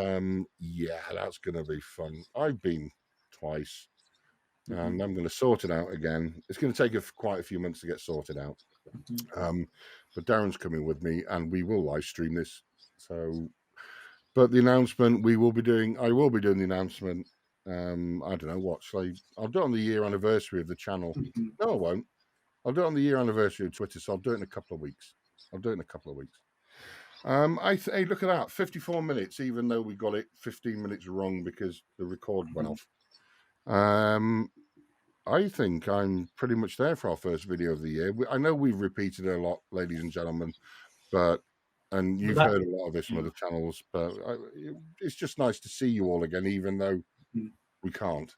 yeah, that's gonna be fun. I've been twice. And I'm going to sort it out again. It's going to take quite a few months to get sorted out. But Darren's coming with me, and we will live stream this. So, but the announcement I will be doing the announcement. I don't know what. I'll do it on the year anniversary of the channel. No, I won't. I'll do it on the year anniversary of Twitter. So I'll do it in a couple of weeks. Hey, look at that, 54 minutes, even though we got it 15 minutes wrong because the record went off. I think I'm pretty much there for our first video of the year. I know we've repeated it a lot, ladies and gentlemen, and you've heard a lot of this from other channels, but it's just nice to see you all again, even though we can't.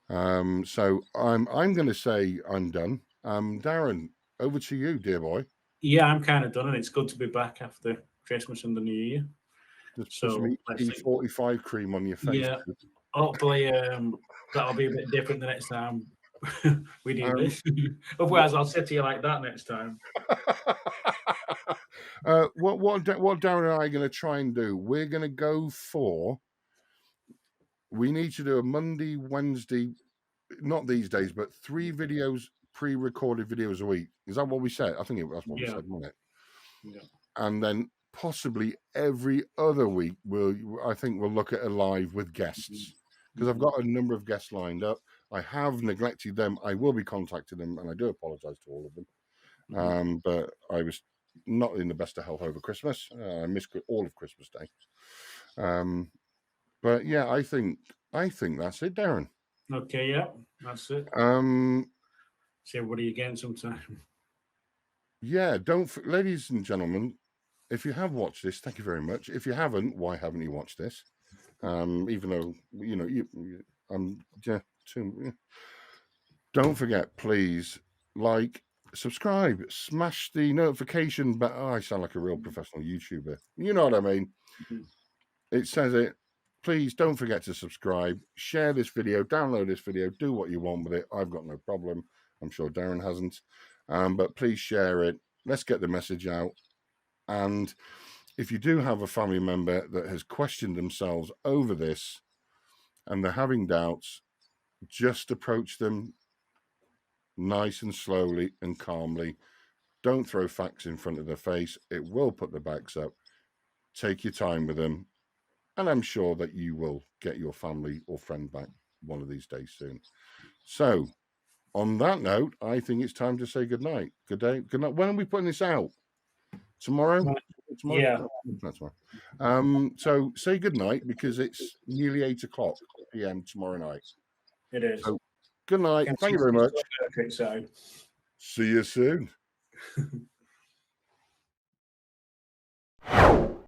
So I'm going to say I'm done. Darren, over to you, dear boy. Yeah, I'm kind of done, and it's good to be back after Christmas and the New Year. Just put some E45 cream on your face. Yeah, hopefully that'll be a bit different the next time we do this. Otherwise, I'll say to you like that next time. What Darren and I are going to try and do, we're going to go for, we need to do a Monday, Wednesday, not these days, but 3 videos, pre-recorded videos a week. Is that what we said? I think that's what we said, wasn't it? Yeah. And then possibly every other week, I think we'll look at a live with guests, because I've got a number of guests lined up. I have neglected them. I will be contacting them, and I do apologize to all of them. But I was not in the best of health over Christmas. I missed all of Christmas Day. But yeah, I think that's it, Darren. Okay, yeah, that's it. See everybody again sometime. Yeah, ladies and gentlemen, if you have watched this, thank you very much. If you haven't, why haven't you watched this? Even though don't forget, please, like, subscribe, smash the notification button. I sound like a real professional YouTuber. You know what I mean? It says it. Please don't forget to subscribe, share this video, download this video, do what you want with it. I've got no problem. I'm sure Darren hasn't. But please share it. Let's get the message out. And if you do have a family member that has questioned themselves over this and they're having doubts, just approach them nice and slowly and calmly. Don't throw facts in front of their face. It will put their backs up. Take your time with them. And I'm sure that you will get your family or friend back one of these days soon. So, on that note, I think it's time to say good night. Good day. Good night. When are we putting this out? Tomorrow? Yeah. That's right. So say good night, because it's nearly 8:00 p.m. tomorrow night. It is. So, good night. Thank you very much. So. See you soon.